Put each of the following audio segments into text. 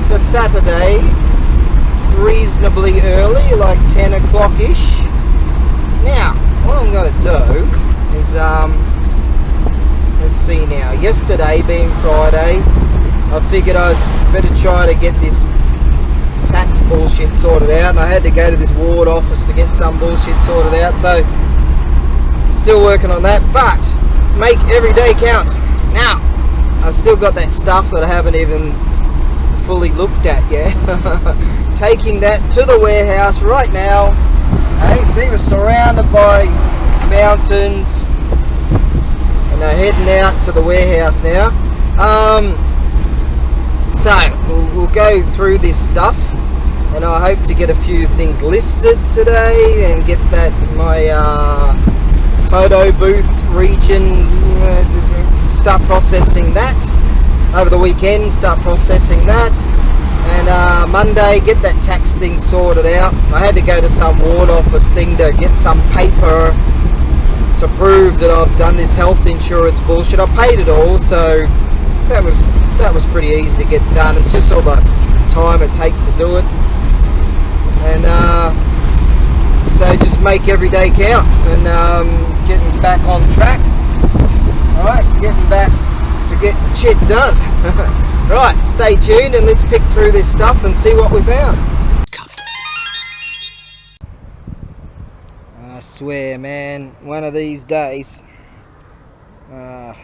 it's a Saturday, reasonably early, like 10 o'clock-ish. Now, what I'm going to do is, let's see now, yesterday being Friday, I figured I'd better try to get this tax bullshit sorted out, and I had to go to this ward office to get some bullshit sorted out, so still working on that, but make every day count. Now, I've still got that stuff that I haven't even fully looked at yet. Taking that to the warehouse right now. Hey, see, we're surrounded by mountains, and they're heading out to the warehouse now. So we'll go through this stuff, and I hope to get a few things listed today and get that my photo booth region, start processing that over the weekend, start processing that, and Monday get that tax thing sorted out. I had to go to some ward office thing to get some paper to prove that I've done this health insurance bullshit. I paid it all, so that was pretty easy to get done. It's just all the time it takes to do it, and so just make every day count, and getting back on track. Alright, getting back to getting shit done. Right, stay tuned and let's pick through this stuff and see what we found. I swear, man, one of these days they're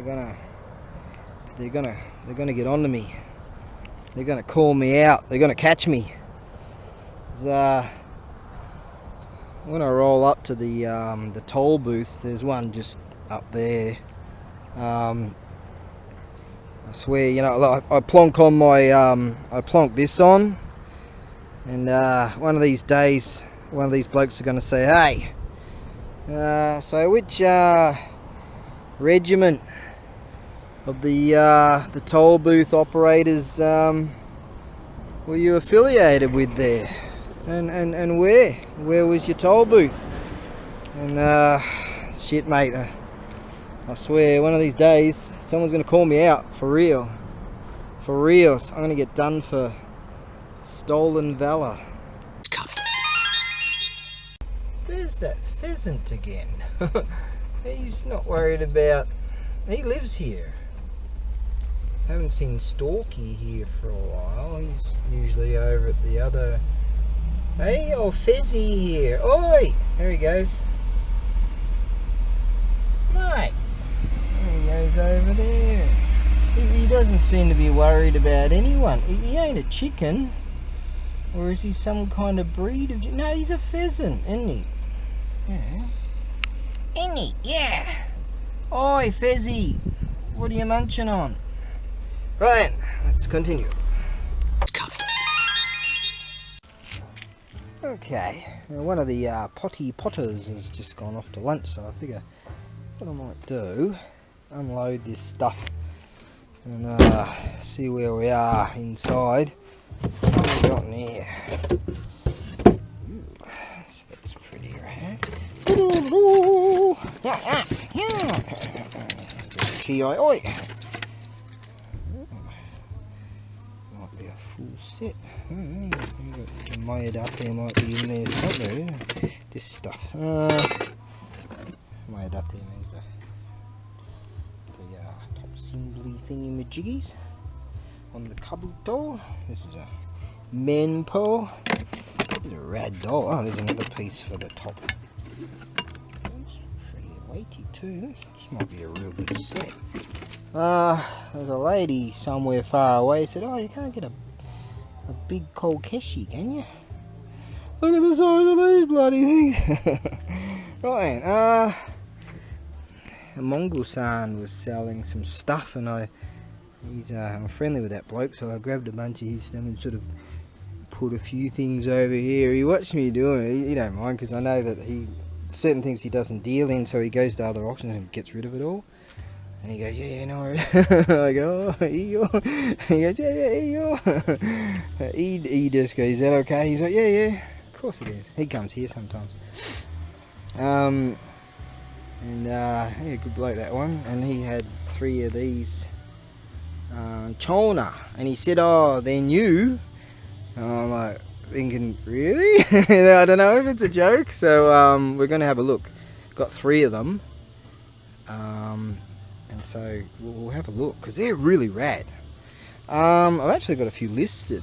gonna get onto me. They're gonna call me out. They're gonna catch me. I'm gonna roll up to the toll booth. There's one just up there. I swear, you know, I plonk on my I plonk this on, and one of these days, one of these blokes are gonna say, "Hey, so which regiment of the toll booth operators were you affiliated with there, and where was your toll booth?" And shit, mate, I swear one of these days someone's gonna call me out for real, so I'm gonna get done for stolen valor. There's that pheasant again. He's not worried about, he lives here. Haven't seen Storky here for a while. He's usually over at the other. Hey, old Fezzy here. Oi! There he goes. Mate. There he goes over there. He doesn't seem to be worried about anyone. He ain't a chicken. Or is he some kind of breed of... No, he's a pheasant, isn't he? Yeah. Isn't he? Yeah. Oi, Fezzy. What are you munching on? Right, let's continue. Okay, now one of the potty potters has just gone off to lunch, so I figure what I might do, unload this stuff and see where we are inside. What have we got in here? Ooh, that's pretty rad. Chi, oi! Might be a full set. My adapter might be in there somewhere. This stuff. My adapter means the top assembly thingy majiggies on the kabuto. This is a Menpo. This is a rad doll. Oh, there's another piece for the top. It's pretty weighty too. This might be a real good set. There's a lady somewhere far away said, "Oh, you can't get a big Kokeshi, can you? Look at the size of these bloody things." Right, a Mongol-san was selling some stuff, and I'm friendly with that bloke, so I grabbed a bunch of his stuff and sort of put a few things over here. He watched me doing it. He don't mind, because I know that certain things he doesn't deal in, so he goes to other auctions and gets rid of it all. And he goes, "Yeah, no worries." I go, "Oh, yo." He goes, "Yeah, yo." He just goes, "Is that okay?" He's like, yeah, of course it is. He comes here sometimes. Yeah, good bloke, that one. And he had 3 of these Chona, and he said, oh, they're new. And I'm like thinking, really? I don't know if it's a joke. So we're going to have a look. Got 3 of them, and so we'll have a look because they're really rad. I've actually got a few listed.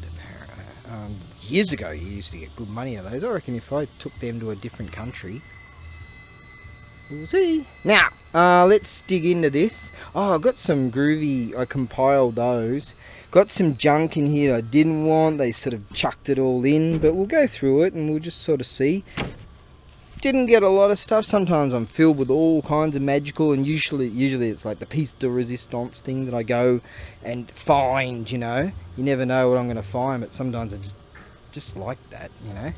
Years ago you used to get good money out of those. I reckon if I took them to a different country, we'll see. Now let's dig into this. Oh, I've got some groovy, I compiled those. Got some junk in here I didn't want. They sort of chucked it all in, but we'll go through it and we'll just sort of see. Didn't get a lot of stuff. Sometimes I'm filled with all kinds of magical, and usually it's like the piece de resistance thing that I go and find, you know. You never know what I'm going to find, but sometimes I just like that, you know.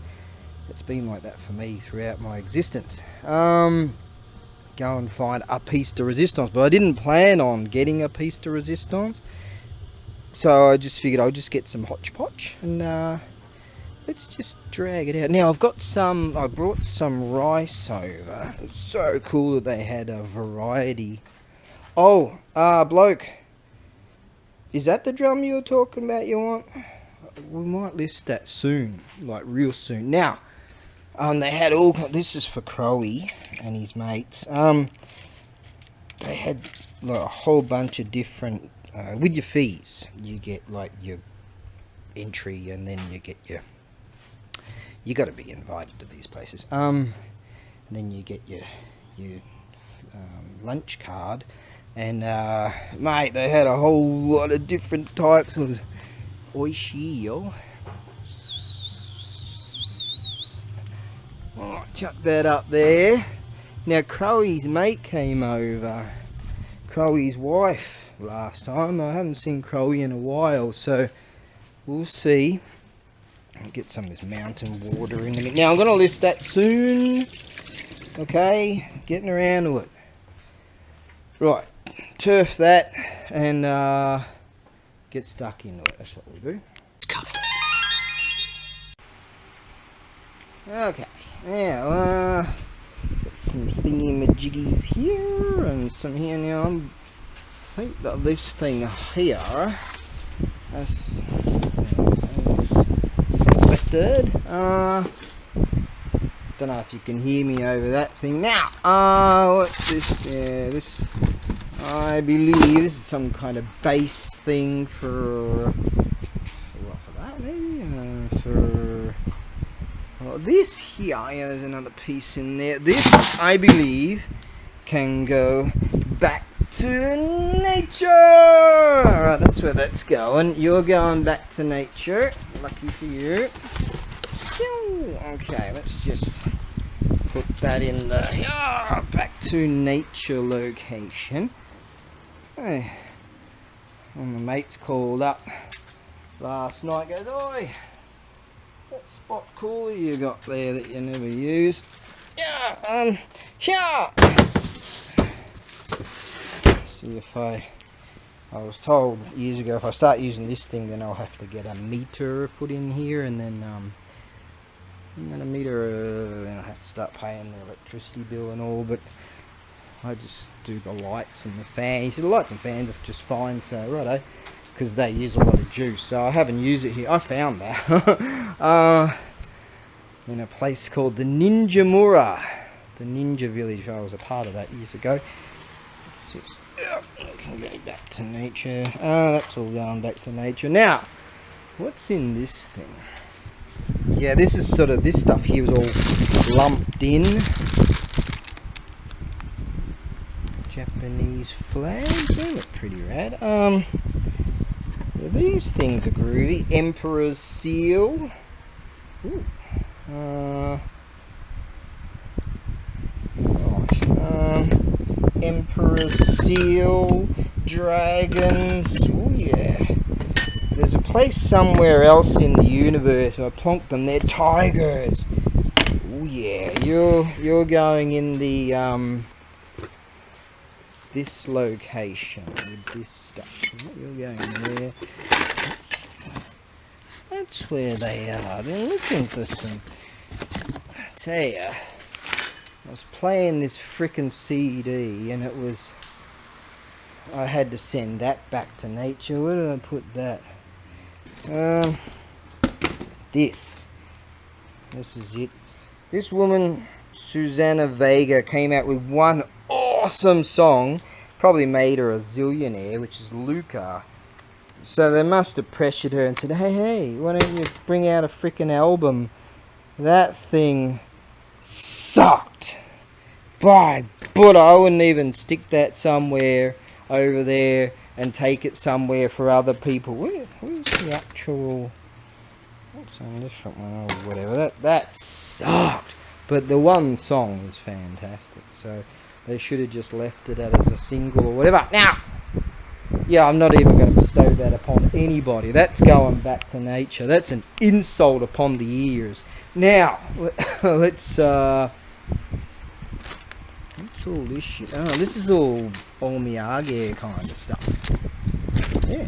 It's been like that for me throughout my existence. Go and find a piece de resistance, but I didn't plan on getting a piece de resistance, so I just figured I'll just get some hodgepodge and let's just drag it out. Now I've got some, I brought some rice over. It's so cool that they had a variety. Oh, bloke, is that the drum you were talking about you want? We might list that soon, like real soon. Now, they had all, this is for Crowy and his mates. They had like a whole bunch of different, with your fees, you get like your entry, and then you get your, you got to be invited to these places. And then you get your lunch card, and mate, they had a whole lot of different types. It was oishio. Oh, chuck that up there. Now Crowy's mate came over, Crowy's wife, last time. I haven't seen Crowy in a while, so we'll see. I'll get some of this mountain water in a minute. Now I'm going to list that soon. Okay, getting around to it. Right, turf that and get stuck into it. That's what we'll do. Okay, now got some thingy-majiggies here and some here. Now I think that this thing here, that's suspected. Don't know if you can hear me over that thing. Now, what's this? Yeah, this, I believe this is some kind of base thing for what, for that maybe? For this here, yeah, there's another piece in there. This, I believe, can go back to nature. Alright, that's where that's going. You're going back to nature. Lucky for you. Okay, let's just put that in the back to nature location. Hey, when my mates called up last night, goes, oi, that spot cooler you got there that you never use. Yeah, see if I was told years ago, if I start using this thing, then I'll have to get a meter put in here, and then a meter, then I have to start paying the electricity bill and all. But I just do the lights and the fans. The lights and fans are just fine, so righto, because they use a lot of juice. So I haven't used it here. I found that in a place called the Ninjamura, the Ninja Village. I was a part of that years ago. Just, can go back to nature. That's all going back to nature. Now, what's in this thing? Yeah, this is sort of, this stuff here was all lumped in. Japanese flags, they look pretty rad. Yeah, these things are groovy. Emperor's seal. Ooh. Gosh. Emperor's seal. Dragons. Oh yeah. There's a place somewhere else in the universe. I plonked them. They're tigers. Oh yeah. You're going in the this location with this stuff. You're going there. That's where they are. They're looking for some. I tell ya, I was playing this frickin' CD and it was I had to send that back to nature. Where did I put that? This is it. This woman, Susanna Vega, came out with one awesome song. Probably made her a zillionaire, which is Luca. So they must have pressured her and said, hey, why don't you bring out a freaking album? That thing sucked. But I wouldn't even stick that somewhere over there and take it somewhere for other people. Where's the actual... What's on this front one? Or whatever. That sucked. But the one song was fantastic. So they should have just left it as a single or whatever. Now, yeah, I'm not even going to bestow that upon anybody. That's going back to nature. That's an insult upon the ears. Now, let's... what's all this shit? Oh, this is all Omiyage kind of stuff. Yeah.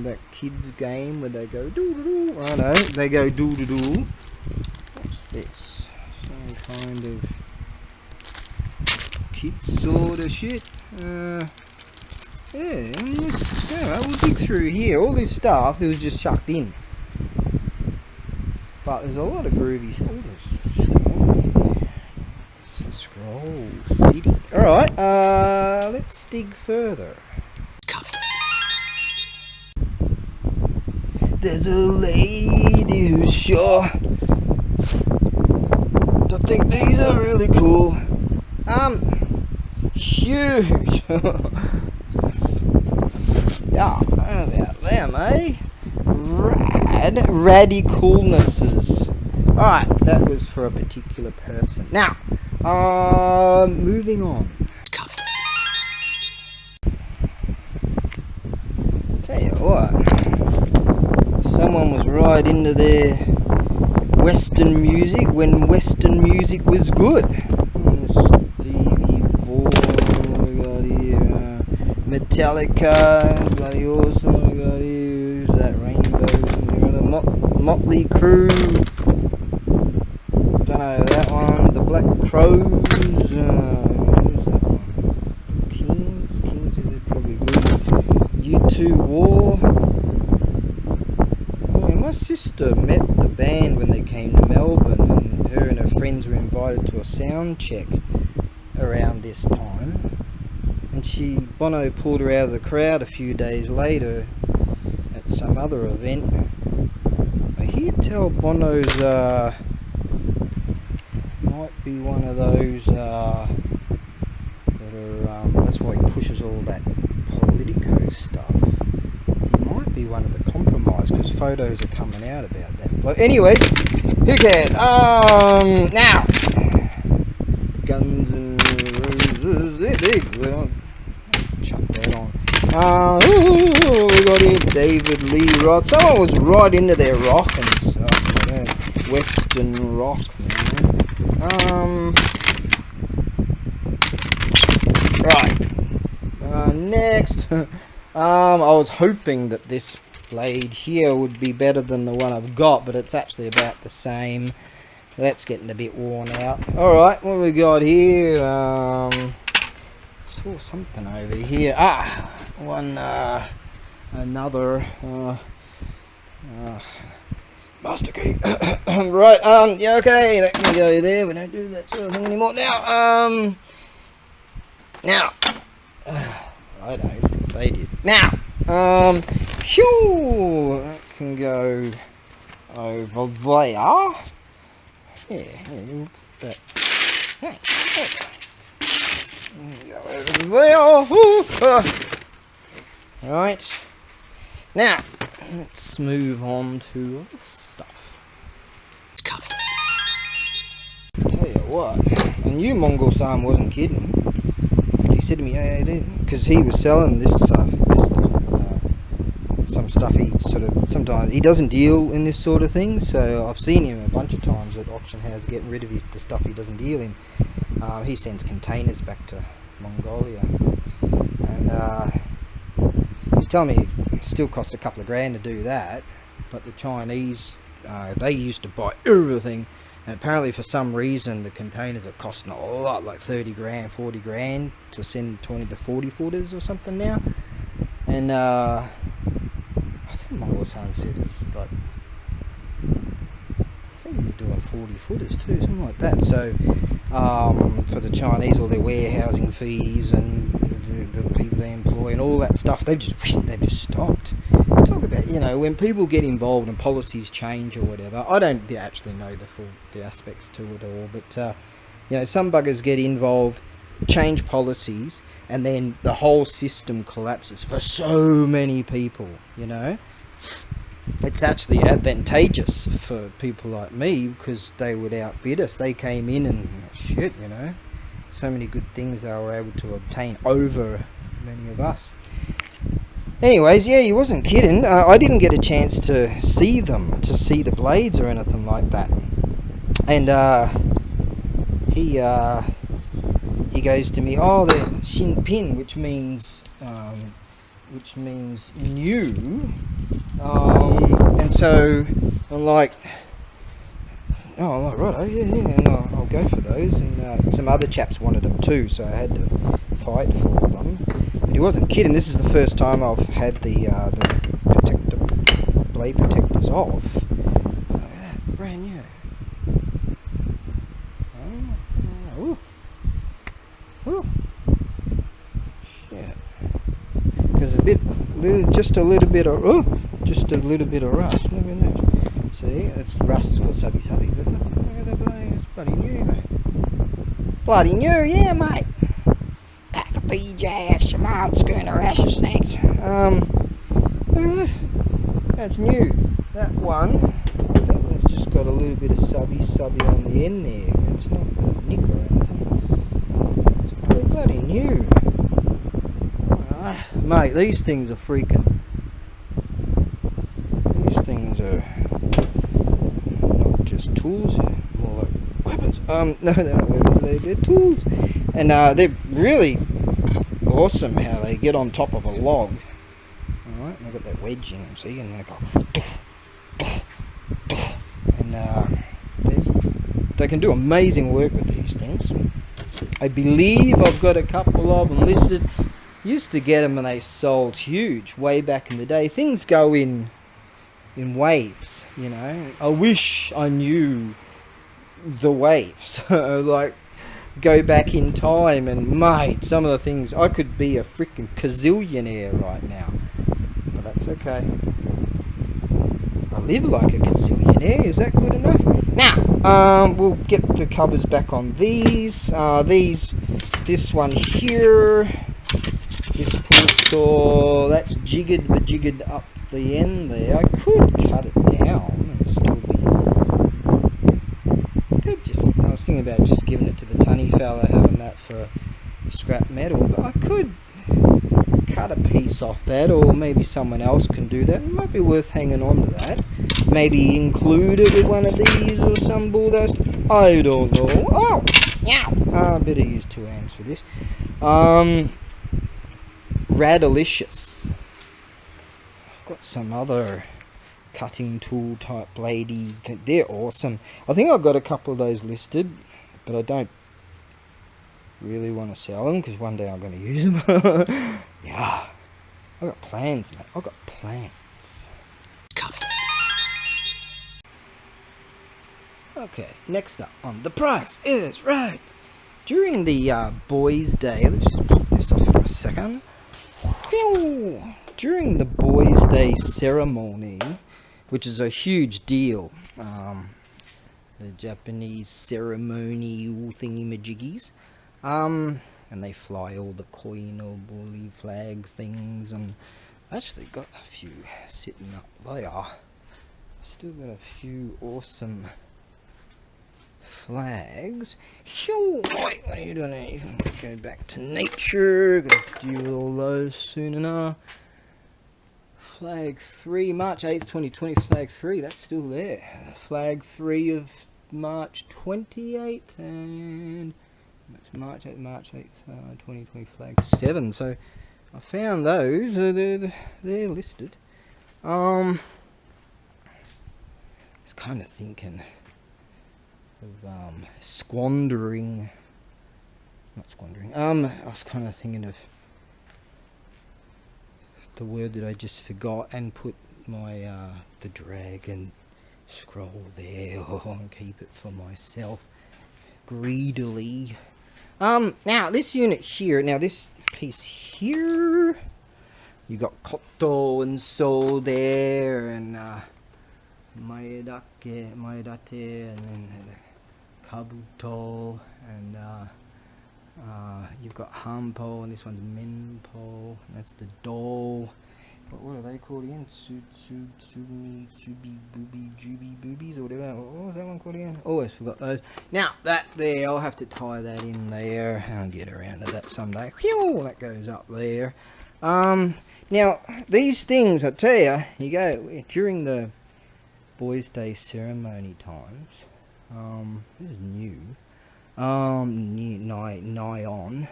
That kids game where they go doo-doo-doo. Righto, they go doo-doo-doo. What's this? Some kind of kids sort of shit. Yeah, we'll dig through here. All this stuff that was just chucked in. But there's a lot of groovy stuff. Scroll City. Alright, let's dig further. There's a lady who's sure to think these are really cool. Huge. Yeah, how about them, eh? Radicalnesses. Alright, that was for a particular person. Now, moving on. Tell you what, someone was right into their Western music when Western music was good. Stevie Vaughan, we got here, Metallica, bloody awesome, we got here, who's that, Rainbow, the Motley Crue, don't know that one, the Black Crows, who's that one, Kings are probably good, U2 War. My sister met the band when they came to Melbourne, and her and her friends were invited to a sound check around this time, and Bono pulled her out of the crowd a few days later at some other event. I hear tell Bono's might be one of those that are that's why he pushes all that Politico stuff. Be one of the compromise, because photos are coming out about that. But anyways, who cares? Now, Guns N' Roses, they're big. Chuck that on. We got here David Lee Roth. Someone was right into their rock and stuff. Western rock, man. Right. Next. I was hoping that this blade here would be better than the one I've got, but it's actually about the same. That's getting a bit worn out. Alright, what we got here? Saw something over here. Another master key. Right, yeah, okay, that can go there. We don't do that sort of thing anymore. Now, I don't. They did. Now, phew, that can go over there. Yeah, we'll put that. Go over there. Right. Now, let's move on to other stuff. Tell you what, and you Mongol-san wasn't kidding. He said to me, because he was selling this stuff, some stuff he sometimes, he doesn't deal in this sort of thing, so I've seen him a bunch of times at auction houses getting rid of the stuff he doesn't deal in. He sends containers back to Mongolia, and he's telling me it still costs a couple of grand to do that, but the Chinese, they used to buy everything, And apparently for some reason the containers are costing a lot, like 30 grand, 40 grand to send 20 to 40 footers or something now. And I think my son said it's like, I think he's doing 40 footers too, something like that. So for the Chinese, all their warehousing fees and the people they employ and all that stuff, they've just stopped. Talk about, you know, when people get involved and policies change or whatever. I don't actually know the aspects to it all, but you know, some buggers get involved, change policies, and then the whole system collapses for so many people. You know, it's actually advantageous for people like me because they would outbid us. They came in and shit, you know, so many good things they were able to obtain over many of us. Anyways, yeah, he wasn't kidding. I didn't get a chance to see them, to see the blades or anything like that. And he goes to me, oh, the Shin Pin, which means new. And so I'm like, oh, right, yeah, and I'll go for those. And some other chaps wanted them too, so I had to fight for them. But he wasn't kidding. This is the first time I've had the blade protectors off. Look at that, brand new. Oh, ooh, shit. Because just a little bit of rust. Look at that. See, it's rust. It's got subby, but look at that blade. It's bloody new, mate. Bloody new, yeah, mate. Back a PJ, your mouth's going to rash your snakes. Look at that. That's new. That one, I think it's just got a little bit of subby on the end there. It's not a nick or anything. It's bloody new. Mate, these things are freaking. These things are not just tools, they're more like weapons. No, they're not weapons, they're tools. And they're really awesome how they get on top of a log. Alright, and I've got that wedge in them, see, and they go and they can do amazing work with these things. I believe I've got a couple of them listed. Used to get them and they sold huge way back in the day. Things go in waves, you know. I wish I knew the waves. Like, go back in time and, mate, some of the things, I could be a freaking gazillionaire right now. But that's okay. I live like a gazillionaire. Is that good enough? Now, we'll get the covers back on these. This one here. This pull saw, that's jiggered up the end there. I could cut it down and still be. I was thinking about just giving it to the tunny fella, having that for scrap metal, but I could cut a piece off that, or maybe someone else can do that. It might be worth hanging on to that. Maybe include it with one of these or some bulldust. I don't know. Oh, yeah. I better use 2 hands for this. Radalicious. I've got some other cutting tool type bladey. They're awesome. I think I've got a couple of those listed, but I don't really want to sell them because one day I'm going to use them. Yeah, I've got plans, mate. I've got plans. Okay, next up on the price is right. During the boys' day, let's just pop this off for a second. During the boys' day ceremony, which is a huge deal, the Japanese ceremonial thingy-majiggies, and they fly all the coin or bully flag things, and I actually got a few sitting up there. Still got a few awesome flags. Wait, what are you doing? Go back to nature. Gotta deal with all those soon enough. Flag 3, March 8th, 2020. Flag 3, that's still there. Flag 3 of March 28th, and that's March 8th, 2020. Flag 7. So I found those. They're listed. I was kind of thinking squandering. Not squandering. I was kind of thinking of the word that I just forgot, and put my the dragon scroll there and keep it for myself greedily. Now this unit here, now this piece here, you got Koto and So there, and Maedate, and then Kabuto, and you've got Hanpo, and this one's Menpo, and that's the doll. What are they called again? Tsumi, Tsubi, Booby, Juby, Boobies, or whatever. What was that one called again? Always forgot those. Now, that there, I'll have to tie that in there. I'll get around to that someday. Whew, that goes up there. Now, these things, I tell you, you go, during the Boys' Day ceremony times, this is new, nigh on,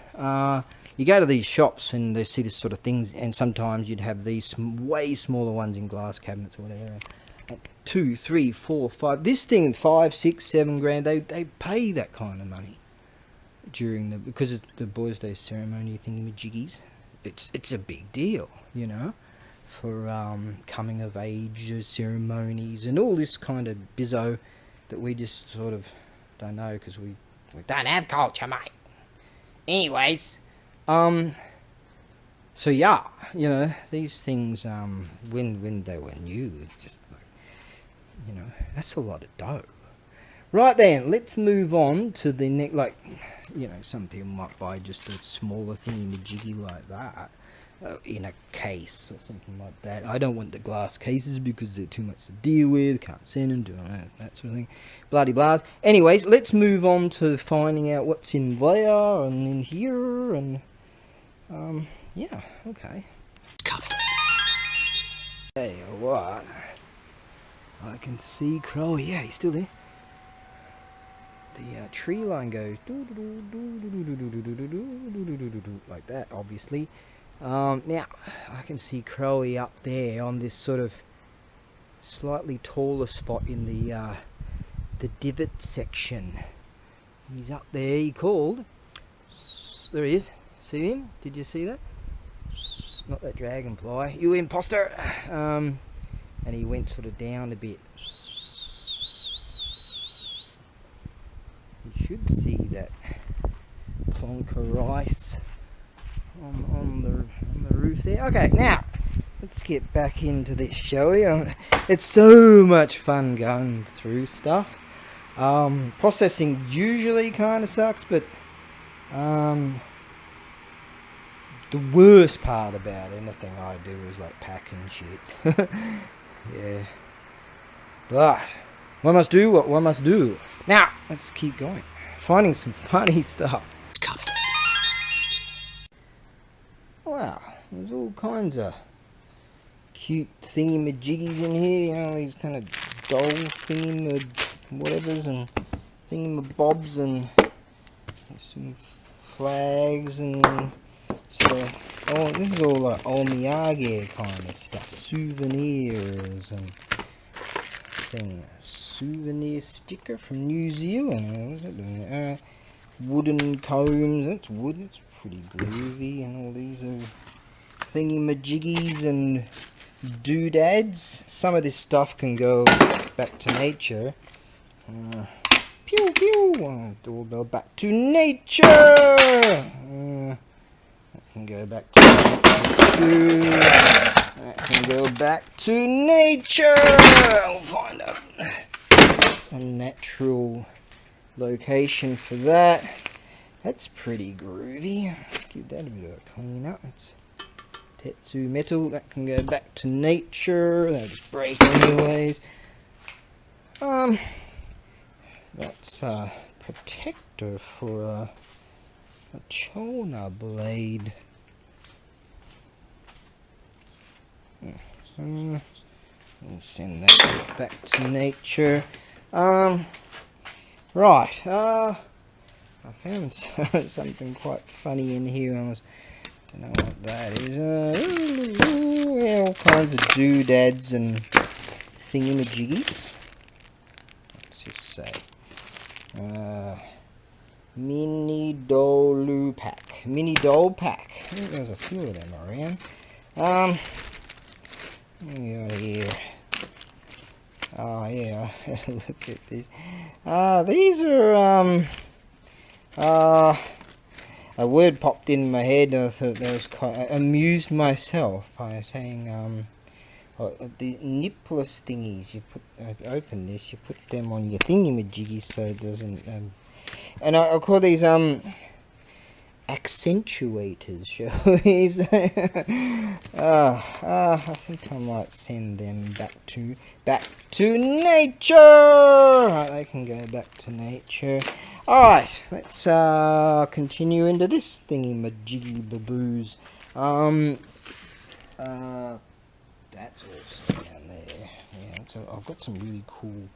you go to these shops and they see this sort of things, and sometimes you'd have these way smaller ones in glass cabinets or whatever. 2, 3, 4, 5. This thing, 5, 6, 7 grand. They pay that kind of money during because it's the Boys' Day ceremony thingamajiggies. It's a big deal, you know, for coming of age ceremonies and all this kind of bizzo that we just sort of don't know because we don't have culture, mate. Anyways. So yeah, you know, these things, when they were new, it's just like, you know, that's a lot of dough. Right then, let's move on to the next, like, you know, some people might buy just a smaller thing, a jiggy like that, in a case or something like that. I don't want the glass cases because they're too much to deal with, can't send them, do that sort of thing. Bloody blahs. Anyways, let's move on to finding out what's in there and in here, and yeah, okay. Hey, what? I can see Crow. Yeah, he's still there. The tree line goes like that, obviously. Now I can see Crowy up there on this sort of slightly taller spot in the divot section. He's up there. He called. There he is. See him? Did you see that? Not that dragonfly. You imposter! And he went sort of down a bit. You should see that plonk of rice on the roof there. Okay, now let's get back into this, shall we? It's so much fun going through stuff. Processing usually kind of sucks, but the worst part about anything I do is like packing shit. Yeah, but one must do what one must do. Now let's keep going, finding some funny stuff. Wow, there's all kinds of cute thingy-majiggies in here, you know, these kind of doll thingy-whatevers and thingy-mabobs, and some flags, and so, oh, this is all like omiyage kind of stuff, souvenirs and thing. A souvenir sticker from New Zealand. What's that doing? Wooden combs. That's wood. It's pretty groovy, and all these are thingy-majiggies and doodads. Some of this stuff can go back to nature. Pew pew. It'll go back to nature. That can go back to nature. That can go back to nature. I'll find a natural location for that. That's pretty groovy. Give that a bit of a clean up. It's Tetsu metal. That can go back to nature. They'll just break anyways. That's a protector for a chona blade. We'll send that back to nature. Right. I found something quite funny in here. I don't know what that is. Yeah, all kinds of doodads and thingamajiggies. Let's just say Mini doll pack. Mini doll pack. I think there's a few of them around. What do we got here? Oh yeah, look at this. These are a word popped in my head, and I thought that was I amused myself by saying the nippless thingies. You put open this, you put them on your thingy-majiggy so it doesn't. And I'll call these accentuators, shall we say? I think I might send them back to nature. Right, they can go back to nature. All right, let's continue into this thingy majiggy baboos. That's awesome down there. Yeah, so I've got some really cool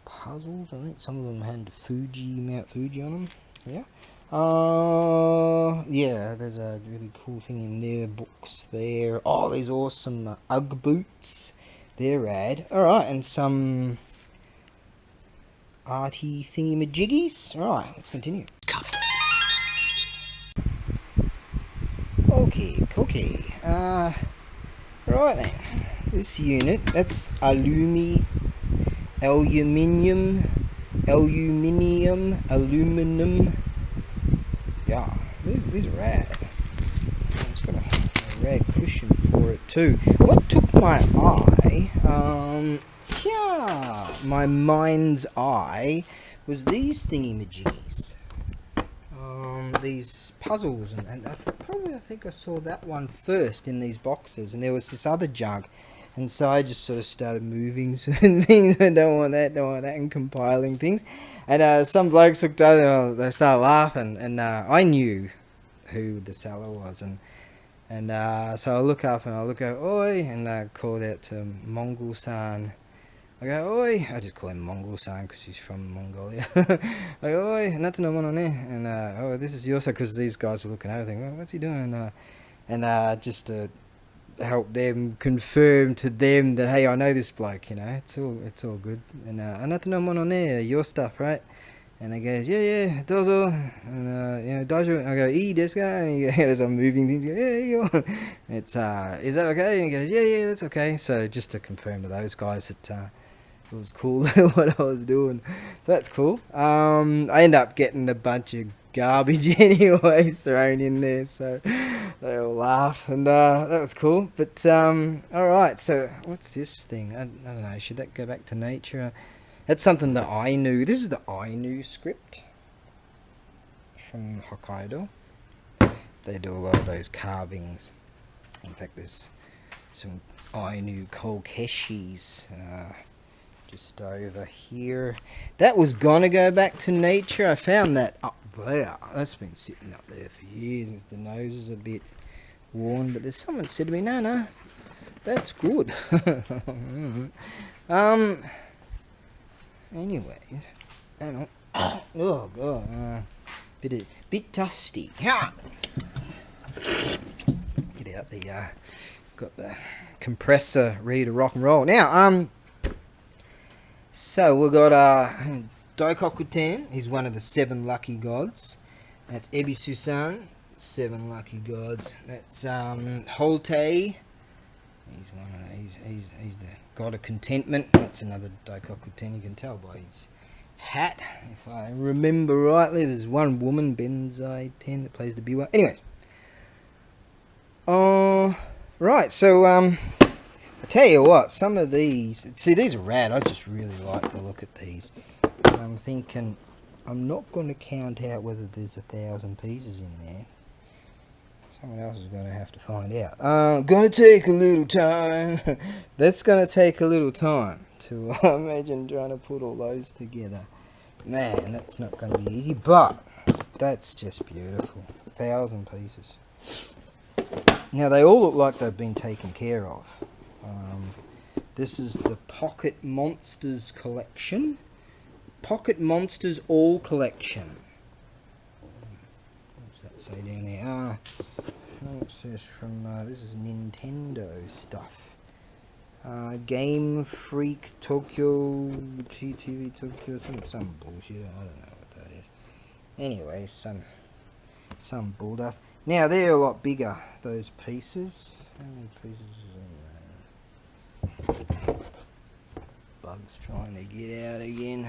puzzles. I think some of them had Mount Fuji on them. Yeah. Yeah, there's a really cool thing in there. Books there. Oh, these awesome Ugg boots. They're rad. Alright, and some arty thingy majiggies. Alright, let's continue. Okay. Right then. This unit, that's aluminum, aluminum. Yeah, these are rad. It's got a rad cushion for it too. What took my eye, my mind's eye, was these thingy-majiggies. These puzzles, and I think I saw that one first in these boxes, and there was this other jug. And so I just sort of started moving certain things. I don't want that, and compiling things. And some blokes looked over, they started laughing, and I knew who the seller was. And so I look up and I look out, oi, and I called out to Mongol-san. I go, oi, I just call him Mongol-san because he's from Mongolia. I go, oi, nothing on there. And oh, this is your son, because these guys were looking over, thinking, what's he doing? And just to help them confirm to them that, hey, I know this bloke, it's all good. And nothing on there, your stuff, right? And he goes, yeah, dozo. And dojo. I go, desu ka? And he goes, I'm moving things. Yeah. It's is that okay? And he goes, yeah, that's okay. So just to confirm to those guys that it was cool what I was doing. So that's cool. I end up getting a bunch of garbage anyways thrown in there, so they all laughed, and that was cool. But alright, so what's this thing? I don't know, should that go back to nature? That's something that I knew. This is the Ainu script from Hokkaido. They do a lot of those carvings. In fact, there's some Ainu kokeshis just over here. That was gonna go back to nature. I found that up there. That's been sitting up there for years. The nose is a bit worn, but there's someone said to me, no, that's good. Anyways, hang on. Oh god, bit dusty. Get out the got the compressor ready to rock and roll now. So we've got Daikokuten. He's one of the 7 lucky gods. That's Ebisu-san, 7 lucky gods. That's Holte. He's the god of contentment. That's another Daikokuten. You can tell by his hat, if I remember rightly. There's one woman, Benzai 10, that plays the biwa. Anyways, right. So I tell you what, some of these. See, these are rad. I just really like the look at these. I'm thinking, I'm not going to count out whether there's 1,000 pieces in there. Someone else is going to have to find out. Gonna take a little time. That's going to take a little time to imagine trying to put all those together. Man, that's not going to be easy, but that's just beautiful. 1,000 pieces. Now, they all look like they've been taken care of. This is the Pocket Monsters collection. Pocket Monsters All Collection. What's that say down there? What's this from? This is Nintendo stuff. Game Freak Tokyo, TV Tokyo, some bullshit. I don't know what that is. Anyway, some bull dust. Now they're a lot bigger. Those pieces. How many pieces is in there? Bug's trying to get out again.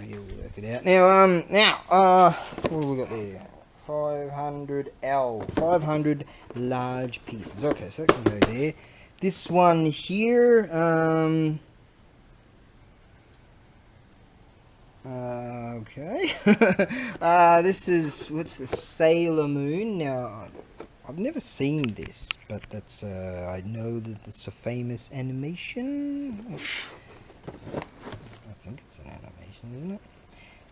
You'll work it out. Now, what have we got there? 500 large pieces. Okay, so that can go there. This one here, okay. This is, what's the Sailor Moon? Now, I've never seen this, but that's, I know that it's a famous animation. I think it's an animation, isn't it?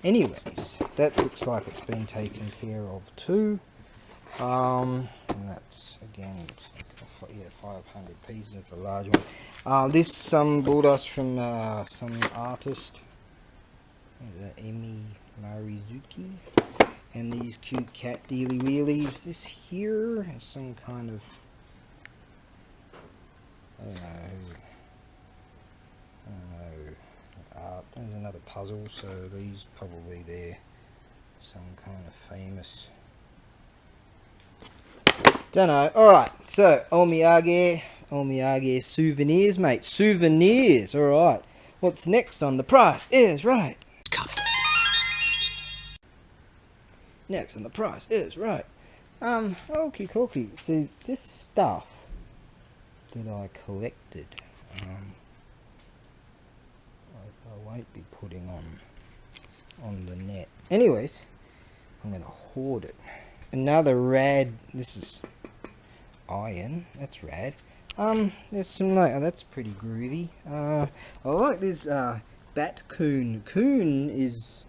Anyways, that looks like it's been taken care of too. And that's, again, looks like, yeah, 500 pieces. It's a large one. This, some bulldust from some artist. Emi Marizuki. And these cute cat dealy wheelies. This here is some kind of, I don't know, art. There's another puzzle, so these probably they're some kind of famous, don't know. Alright, so Omiyage souvenirs, mate. Souvenirs, alright. What's next on the price is right. Next on the price is right. Okie dokie. So this stuff that I collected, I won't be putting on the net. Anyways, I'm gonna hoard it. Another rad. This is iron. That's rad. There's some like, oh, that's pretty groovy. I like this bat coon. Coon is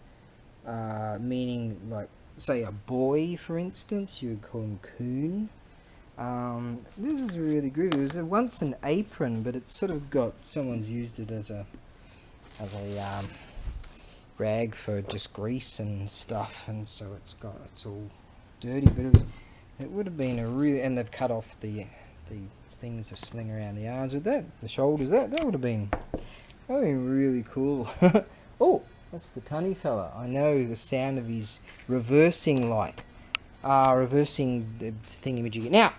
meaning like, say a boy, for instance. You would call him coon. This is really groovy. It was once an apron, but it's sort of got, someone's used it as a rag for just grease and stuff, and so it's all dirty. But it would have been a really, and they've cut off the things to sling around the arms with that, the shoulders. That would have been really cool. Oh, that's the tunny fella. I know the sound of his reversing light, reversing the thingy-majiggy. Now,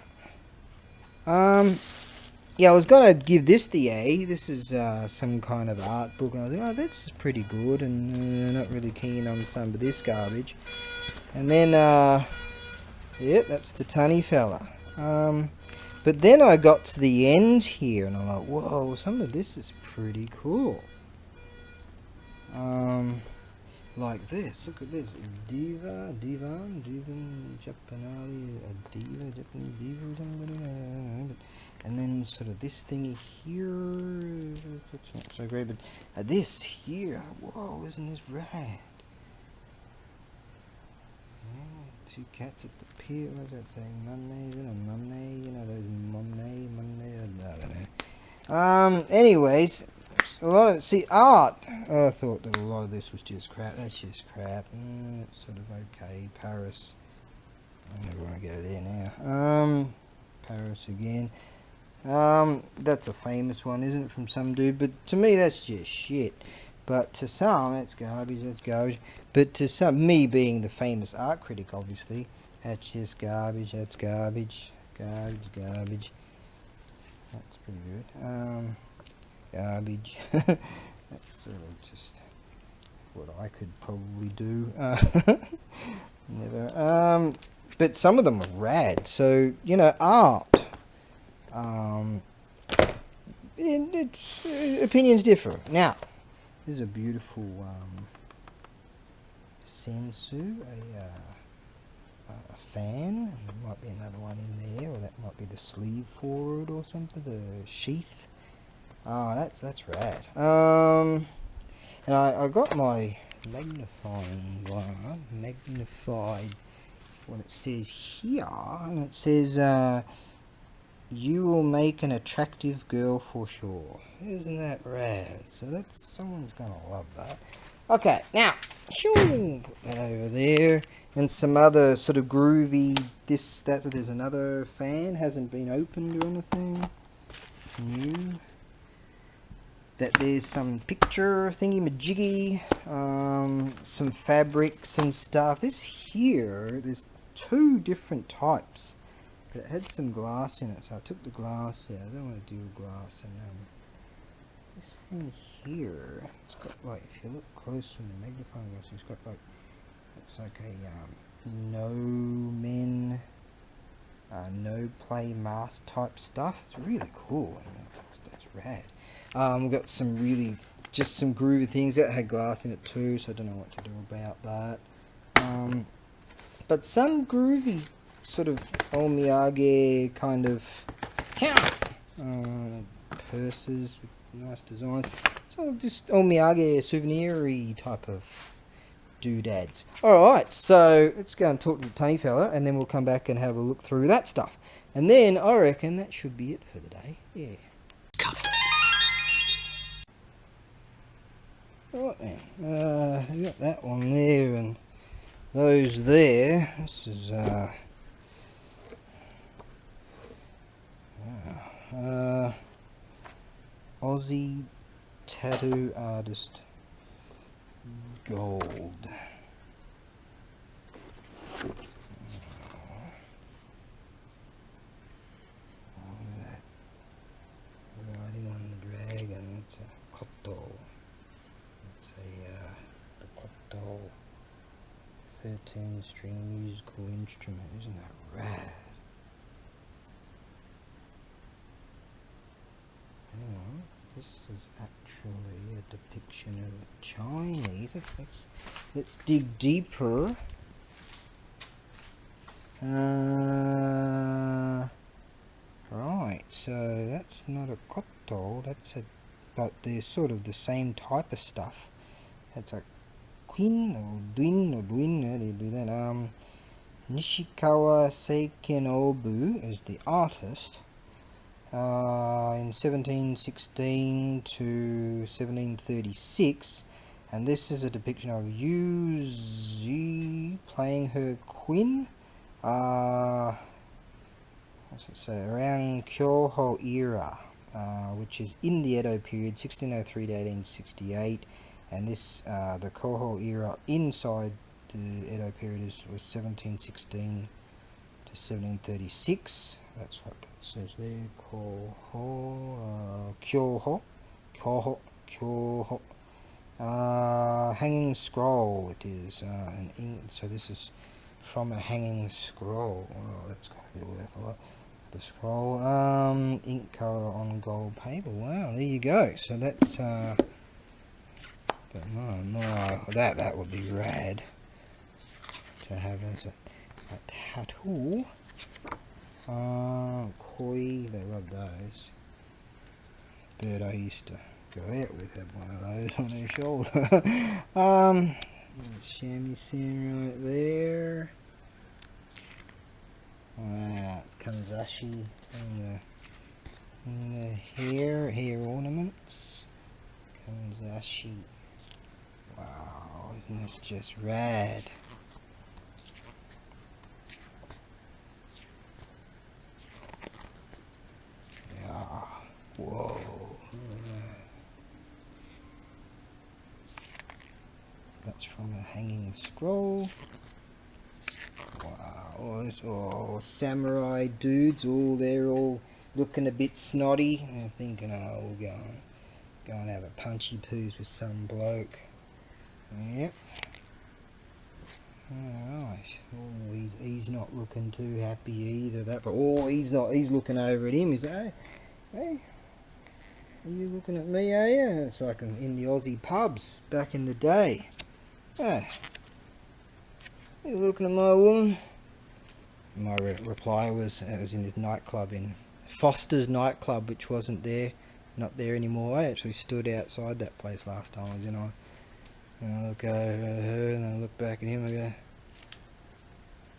yeah, I was gonna give this the A. This is some kind of art book, and I was like, oh, that's pretty good, and not really keen on some of this garbage. And then, yep, that's the tunny fella. But then I got to the end here, and I'm like, whoa, some of this is pretty cool. Like this. Look at this. Divan, Japanese, a diva, Japanese diva or something. And then sort of this thingy here, that's not so great, but this here, whoa, isn't this rad? Yeah, two cats at the pier, what's that saying? Monday, is it a Monday? You know, those Monday, I don't know. Anyways, a lot of, see, art, I thought that a lot of this was just crap. That's just crap. It's sort of okay. Paris, I never want to go there now. Paris again. That's a famous one, isn't it, from some dude? But to me, that's just shit. But to some, that's garbage, that's garbage. But to some, me being the famous art critic, obviously, that's just garbage, that's garbage, garbage. That's pretty good. Garbage. That's sort of just what I could probably do. Never. But some of them are rad. So, you know, art. It's, opinions differ. Now, this is a beautiful sensu, a fan. There might be another one in there, or that might be the sleeve for it or something, the sheath. Oh, that's rad. And I got my magnifying glass, magnified what it says here, and it says, you will make an attractive girl for sure. Isn't that rad? So that's, someone's gonna love that. Okay, now, put that over there, and some other sort of groovy, so there's another fan, hasn't been opened or anything. It's new. that there's some picture thingy-majiggy, some fabrics and stuff. This here, there's 2 different types, but it had some glass in it, so I took the glass out. I don't want to do glass. And this thing here, it's got like, if you look close with the magnifying glass, it's got like, it's like a no men, no play mask type stuff. It's really cool. I mean, that's rad. We've got some really, just some groovy things that had glass in it too, so I don't know what to do about that. But some groovy sort of omiyage kind of purses with nice designs. So just omiyage souvenir-y type of doodads. Alright, so let's go and talk to the tunny fella, and then we'll come back and have a look through that stuff. And then I reckon that should be it for the day. Yeah. Right then, you got that one there and those there. This is Aussie tattoo artist gold. Riding on the dragon. It's a koto. It's the koto 13-string musical instrument. Isn't that rad? Hang on. This is actually a depiction of Chinese. Let's dig deeper. Right, so that's not a koto, but they're sort of the same type of stuff. That's a queen or dwin, how do you do that? Nishikawa Seikenobu is the artist. In 1716 to 1736, and this is a depiction of Yuzi playing her queen. What's it say? Around Kyoho era, which is in the Edo period, 1603 to 1868, and this the Kyoho era inside the Edo period was 1716 to 1736. That's what that says there. Kyoho. Hanging scroll it is. So this is from a hanging scroll. Oh, that's going to be worth a lot. The scroll. Ink color on gold paper. Wow, there you go. So that's but my, that would be rad to have as a tattoo. Koi, they love those. Bird I used to go out with had one of those on her shoulder. Shamisen right there. Wow, it's Kanazashi in the hair ornaments. Kanazashi. Wow, isn't this just rad? Whoa. That's from a hanging scroll. Wow. Oh, samurai dudes. Oh, they're all looking a bit snotty. And thinking, oh, we'll go and have a punchy poos with some bloke. Yep. Alright. Oh, he's not looking too happy either. That, but oh, he's not. He's looking over at him. He's like, hey. Are you looking at me, are you? It's like in the Aussie pubs back in the day. Hey, you looking at my woman? My reply was, it was in this nightclub in Foster's nightclub, which wasn't there, not there anymore. I actually stood outside that place last time I was in. And I look over at her and I look back at him and I go,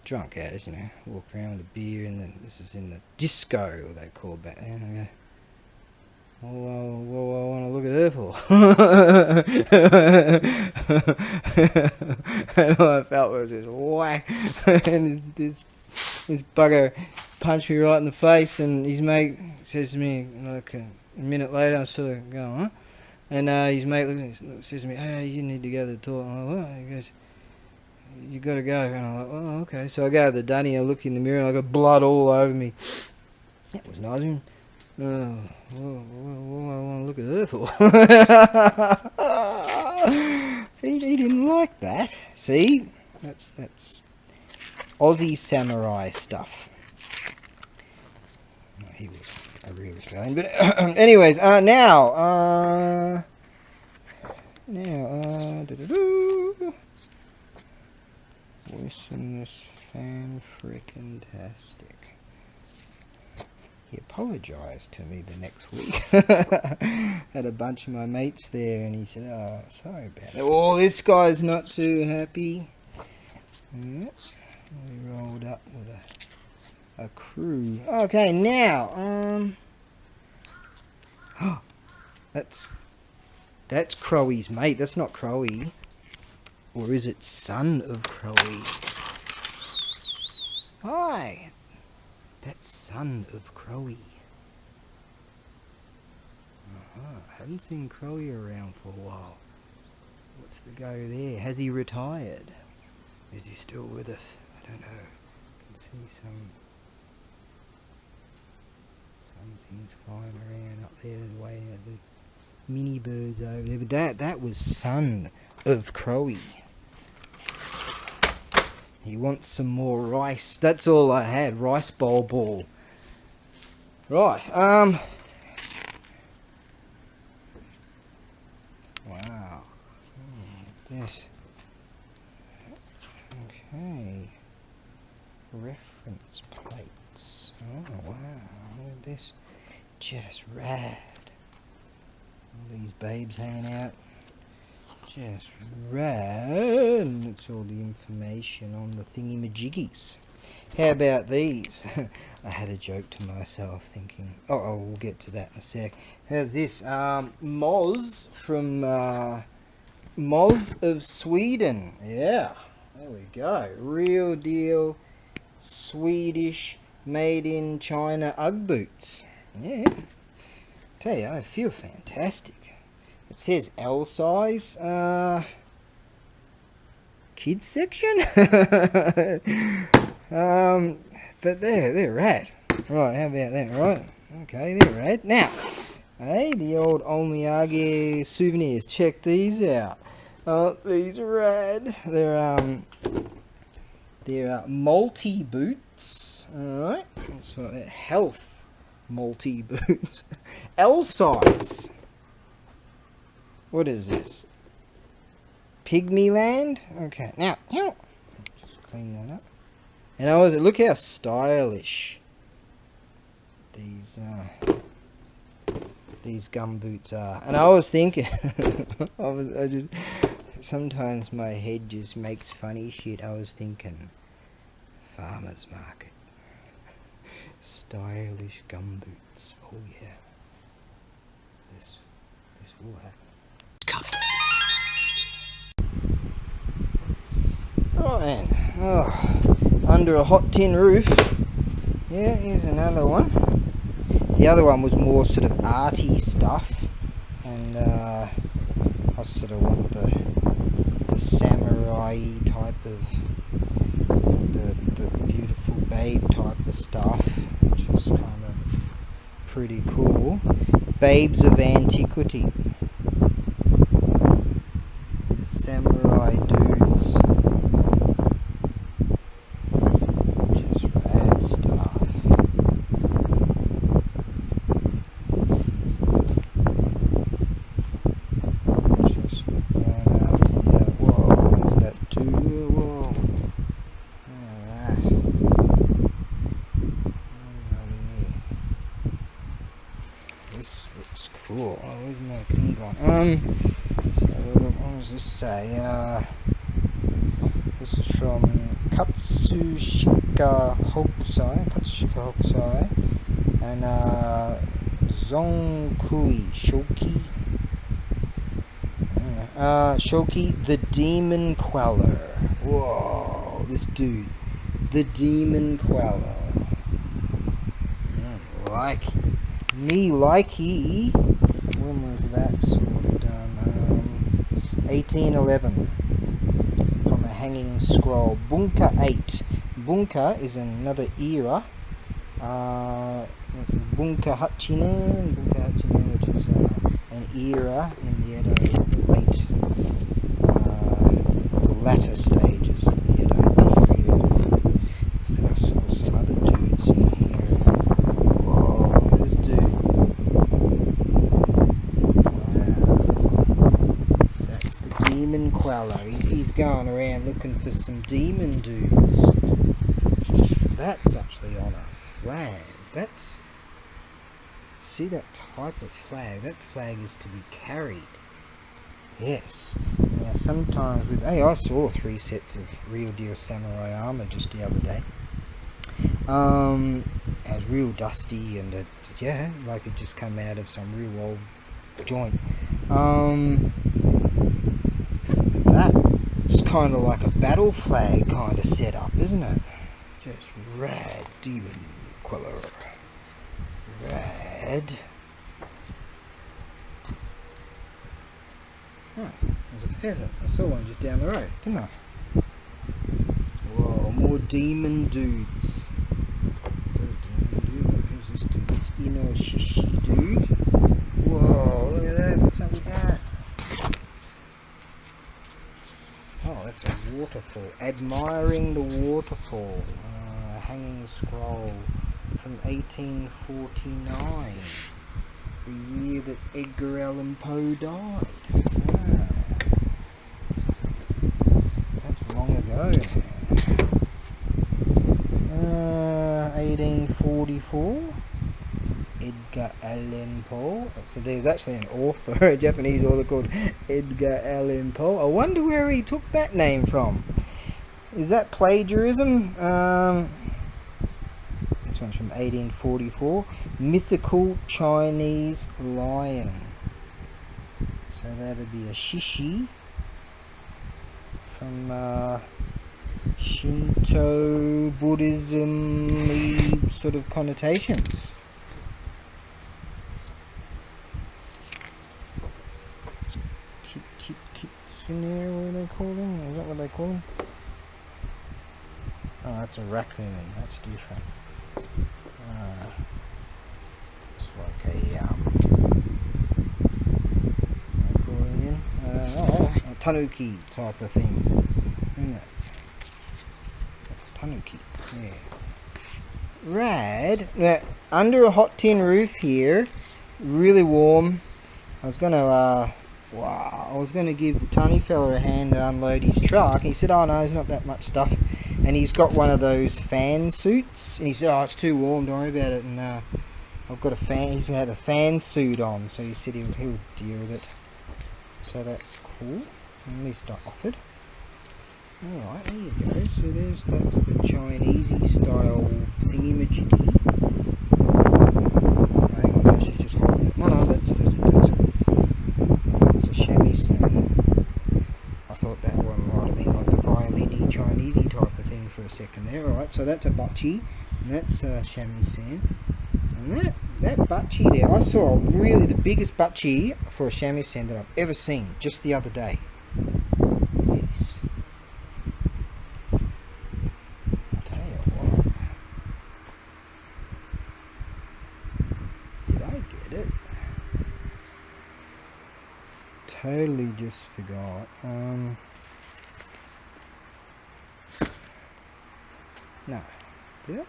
drunk as, you know, walk around with a beer, and then this is in the disco, they called back then. I go, what I want to look at her for? And all I felt was this whack, and this bugger punched me right in the face, and his mate says to me, like a minute later, I'm sort of going, huh? And his mate says to me, "Hey, you need to go to the toilet." I'm like, "What?" He goes, "You gotta go." And I'm like, "Oh, okay." So I go to the dunny, I look in the mirror, and I got blood all over me. That was nice. Oh, what I want to look at her for? he didn't like that. See, that's Aussie samurai stuff. No, he was a real Australian, but anyways, now. Voicing this fan frickin' tastic. He apologised to me the next week. Had a bunch of my mates there, and he said, "Oh, sorry about it." Oh, this guy's not too happy. Yep. We rolled up with a crew. Okay, now, that's Crowy's mate. That's not Crowy. Or is it son of Crowy? Hi! That's son of Crowy. Haven't seen Crowy around for a while. What's the go there? Has he retired? Is he still with us? I don't know. I can see some things flying around up there the way the mini birds over there. But that was son of Crowy. He wants some more rice. That's all I had. Rice ball. Right. Wow. This. Okay. Reference plates. Oh wow. Look at this. Just rad. All these babes hanging out. Just rad. And it's all the information on the thingy-majiggies. How about these? I had a joke to myself thinking, oh, we'll get to that in a sec. How's this? Moz from Moz of Sweden. Yeah, there we go. Real deal Swedish made in China Ugg boots. Yeah. Tell you, I feel fantastic. It says L size. Kids section. But they're rad. Right, how about that? Right. Okay, they're rad. Now, hey, the old Omiyage souvenirs. Check these out. These are rad. They're multi boots. Alright. That's what that health multi boots. L size. What is this? Pygmy Land? Okay, now, just clean that up. And look how stylish these gum boots are. And I was thinking, sometimes my head just makes funny shit. I was thinking, farmer's market, stylish gum boots. Oh yeah, this will happen. Right then, under a hot tin roof. Yeah, here's another one. The other one was more sort of arty stuff, and I sort of want the samurai type of, the beautiful babe type of stuff, which is kind of pretty cool. Babes of antiquity. The samurai dudes. Cool. Oh, where's my thing gone? So what does this say? This is from Katsushika Hokusai, and Zonkui Shoki the Demon Queller. Whoa, this dude, the Demon Queller. Likey. when was that sort of done? 1811. From a hanging scroll. Bunka 8. Bunka is another era. This is Bunka Hachinen, which is an era in the Edo, the latter stages of the Edo period. I think I saw some other dudes in here. Whoa, this dude. Wow. That's the demon queller. He's going around looking for some demon dudes. That's actually on a flag. See that type of flag? That flag is to be carried. Yes. Now sometimes with... Hey, I saw 3 sets of real deal samurai armor just the other day. It was real dusty and yeah, like it just came out of some real old joint. That's kind of like a battle flag kind of setup, isn't it? Just rad demon queller. Rad. Oh, there's a pheasant. I saw one just down the road, didn't I? Whoa, more demon dudes. Is that a demon dude? Who's this dude? It's Inoshishi dude. Whoa, look at that. What's up with that? Oh, that's a waterfall. Admiring the waterfall. Hanging scroll from 1849, the year that Edgar Allan Poe died. That's long ago. 1844, Edgar Allan Poe. So there's actually an author, a Japanese author called Edgar Allan Poe. I wonder where he took that name from. Is that plagiarism? This one's from 1844. Mythical Chinese lion. So that'd be a shishi from Shinto Buddhism sort of connotations. Kitsune, what do they call them? Is that what they call them? Oh, that's a raccoon. That's different. It's like a tanuki type of thing, isn't it? That's a tanuki. Yeah. Rad. Now, under a hot tin roof here, really warm. I was gonna give the tunny fella a hand to unload his truck. He said, "Oh no, there's not that much stuff." And he's got one of those fan suits. And he said, "Oh, it's too warm, don't worry about it." And I've got a fan. He's had a fan suit on, so he said he'll deal with it. So that's cool. At least I offered. Alright, there you go. So that's the Chinesey style thingy-majiggy. Hang on, no, she's just holding it. No, that's a shamisen. I thought that one might have been like the violin-y Chinesey type of thing for a second there. Alright, so that's a bachi, and that's shamisen. And that bachi there, I saw really the biggest bachi for a shamisen that I've ever seen just the other day. Yes. I'll tell you what. Did I get it? Totally just forgot. No. Did I?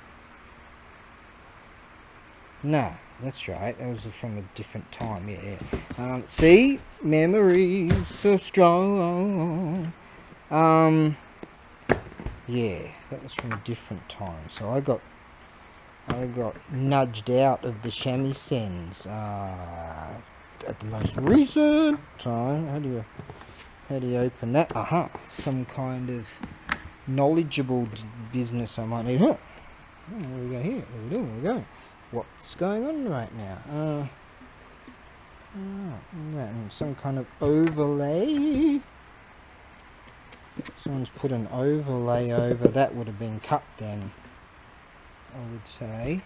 No, that's right. That was from a different time. Yeah. See, memories so strong. Yeah, that was from a different time. So I got nudged out of the shamisens at the most recent time. How do you open that? Some kind of knowledgeable business I might need. What do we go here? What do we do? Where we go? What's going on right now? Some kind of overlay. Someone's put an overlay over. That would have been cut then, I would say.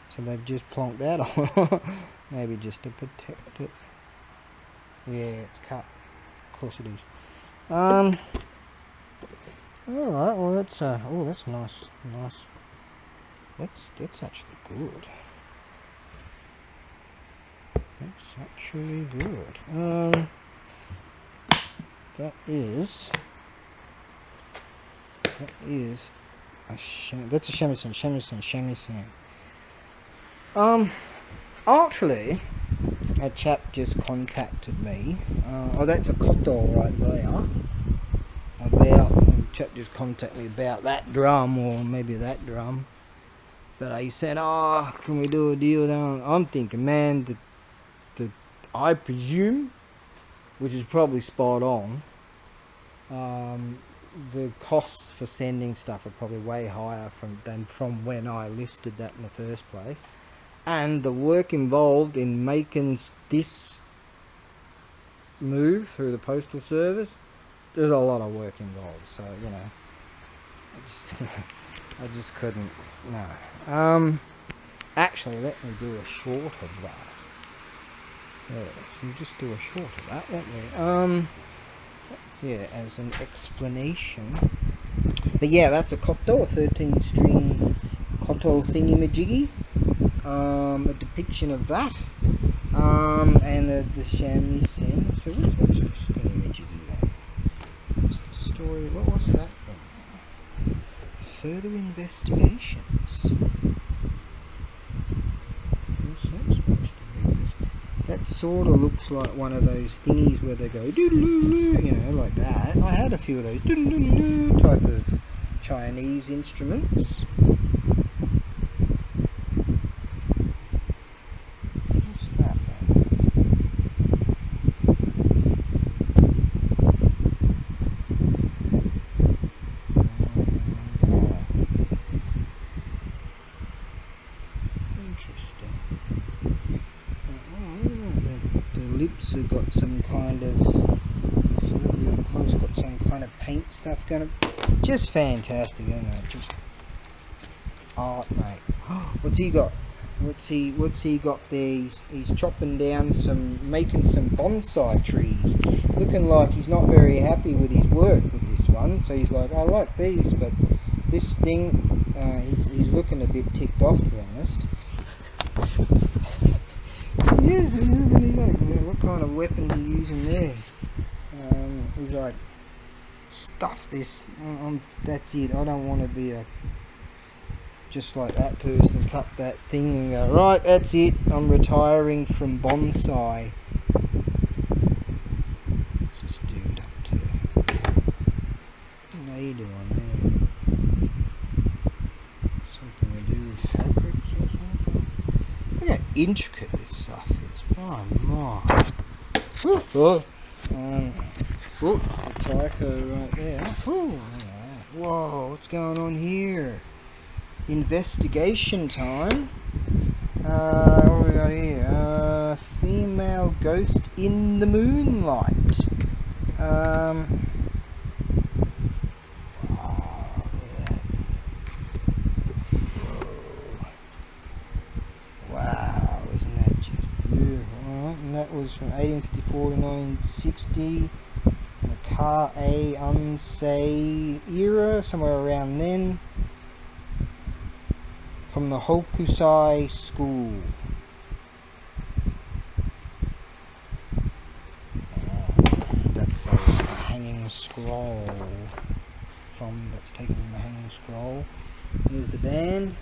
So they've just plonked that on. Maybe just to protect it. Yeah, it's cut. Of course it is. Alright, well that's oh, that's nice. That's actually good. That's actually good. That is that's a shamisen. Actually, a chap just contacted me. Oh, that's a koto right there. A chap just contacted me about that drum, or maybe that drum. But he said, "Oh, can we do a deal down?" I'm thinking, man, I presume, which is probably spot on. The costs for sending stuff are probably way higher than from when I listed that in the first place, and the work involved in making this move through the postal service, there's a lot of work involved. So you know, I just couldn't. No. Actually, let me do a short of that. Yes, we'll just do a short of that, won't we? Yeah, as an explanation. But yeah, that's a koto, a 13-string koto thingy-majiggy. A depiction of that. And the shamisen. So what's this thingy-majiggy then? What's the story? What was that then? Further investigations. What's that supposed to be? That sort of looks like one of those thingies where they go doo-doo-doo, you know, like that. I had a few of those doo-doo-doo type of Chinese instruments. What's that lips have got some kind of real close, got some kind of paint stuff going on. Just fantastic, isn't it? Just art, mate. What's he got? What's he got there? He's chopping down making some bonsai trees. Looking like he's not very happy with his work with this one. So he's like, I like these, but this thing, he's looking a bit ticked off, to be honest. Yes, he's like, what kind of weapon are you using there? He's like, stuff this. That's it. I don't want to be just like that person. Cut that thing and go, right, that's it. I'm retiring from bonsai. What's this dude up to? What are you doing there? Something to do with fabrics or something? Look how intricate this stuff is. Oh my. The tyco right there. Whoa, what's going on here? Investigation time. What we got here? Female ghost in the moonlight. Wow, isn't that just beautiful? And that was from 1854 to 1960. The Ka A Unsei era, somewhere around then. From the Hokusai school. That's a hanging scroll. That's taken from the hanging scroll. Here's the band.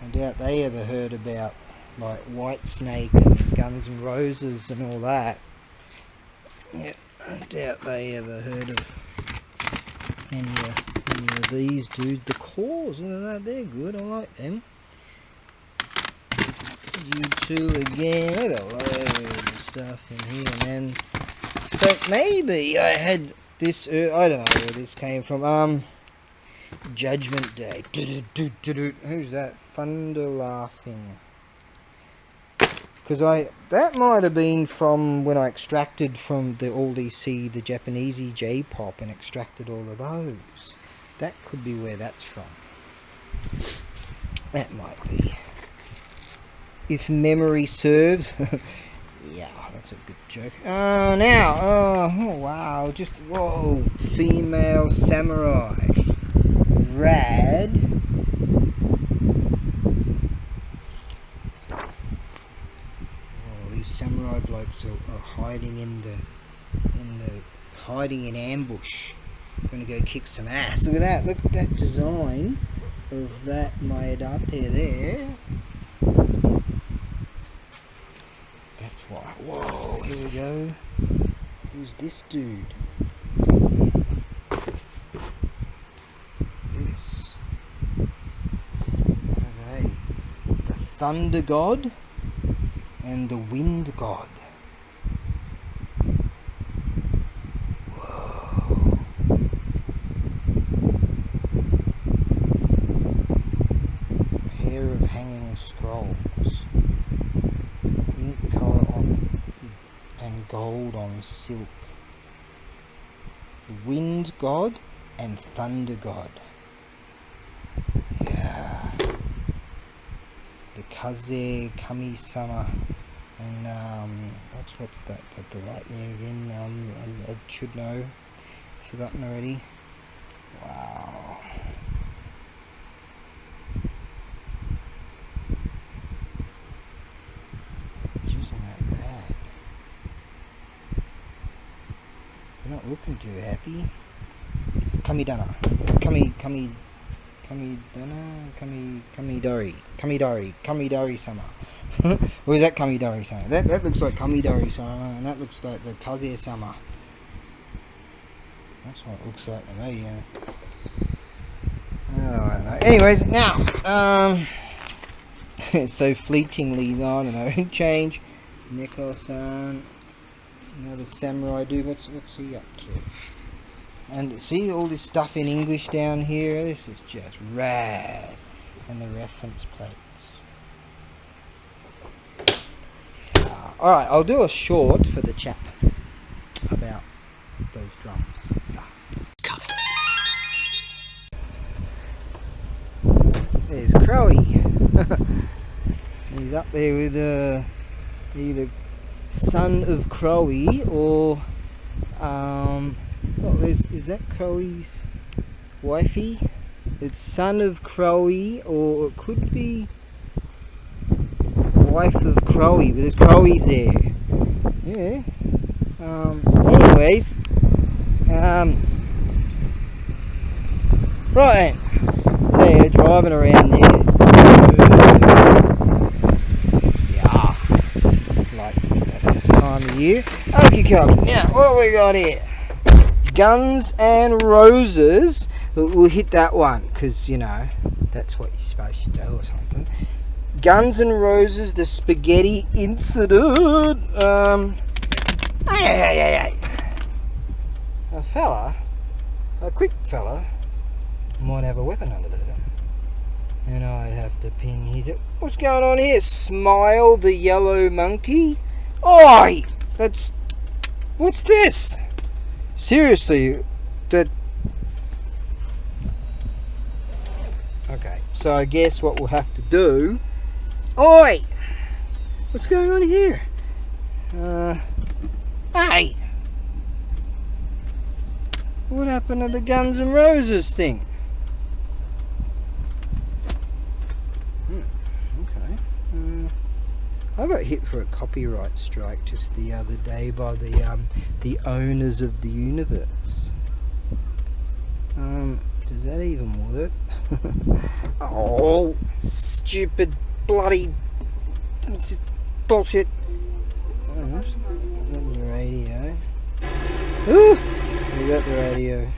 I doubt they ever heard about like Whitesnake and Guns N' Roses and all that. Yeah, I doubt they ever heard of any of these dudes. The Cores, look at that, they're good, I like them. U2 again, look at loads of stuff in here, man. So maybe I had this, I don't know where this came from, Judgment Day. Who's that? Thunder Laughing. Because that might have been from when I extracted from the Japanese J-pop and extracted all of those. That could be where that's from. That might be. If memory serves. Yeah, that's a good joke. Now, oh wow, just whoa, female samurai, rad. Oh, these samurai blokes are hiding hiding in ambush. Gonna go kick some ass. Look at that! Look at that design of that Maedate there. That's why. Whoa! Here we go. Who's this dude? Yes. What are they? The Thunder God and the Wind God. Scrolls, ink color on and gold on silk. Wind God and Thunder God. Yeah. The Kaze Kami-sama and what's that? The lightning again. I should know. Forgotten already. Wow. Not looking too happy. Kamidana. Kamidori sama. Or is that Kamidori sama? That looks like Kamidori sama, and that looks like the Kaze sama. That's what it looks like to me, yeah. Oh, I don't know. Anyways, now, so fleetingly, I don't know, change. Neko-san. Another samurai dude. What's he up to? And see all this stuff in English down here. This is just rad. And the reference plates. Alright, I'll do a short for the chap about those drums. There's Crowy. He's up there with either son of Crowy or is that Crowy's wifey? It's son of Crowy, or it could be wife of Crowy, but there's Crowy's there. Yeah. Anyways, right. So yeah, driving around there. It's time of year. Okay, now what have we got here? Guns and Roses. We'll hit that one because you know that's what you're supposed to do or something. Guns and Roses, the spaghetti incident. Hey. A quick fella, might have a weapon under there. And I'd have to pin his... What's going on here? Smile the yellow monkey? Oi! That's... What's this? Seriously, that... Okay, so I guess what we'll have to do... Oi! What's going on here? Hey! What happened to the Guns N' Roses thing? I got hit for a copyright strike just the other day by the owners of the universe. Does that even work? Oh, stupid bloody bullshit! Oh, got the radio. Ooh, we got the radio.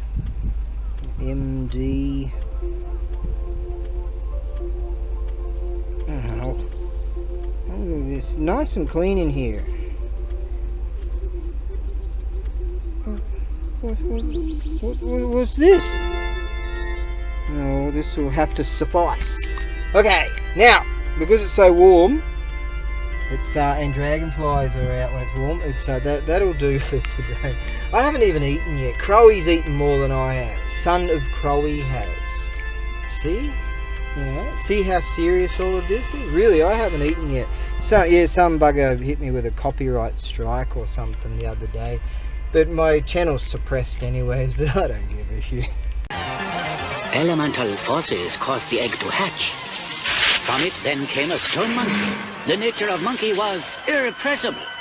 MD. Oh. It's nice and clean in here. What's this? Oh, this will have to suffice. Okay, now because it's so warm, it's and dragonflies are out when it's warm. It's that'll do for today. I haven't even eaten yet. Crowy's eaten more than I have. Son of Crowy has. See? Yeah. See how serious all of this is? Really, I haven't eaten yet. some bugger hit me with a copyright strike or something the other day. But my channel's suppressed anyways, but I don't give a shit. Elemental forces caused the egg to hatch. From it then came a stone monkey. The nature of monkey was irrepressible.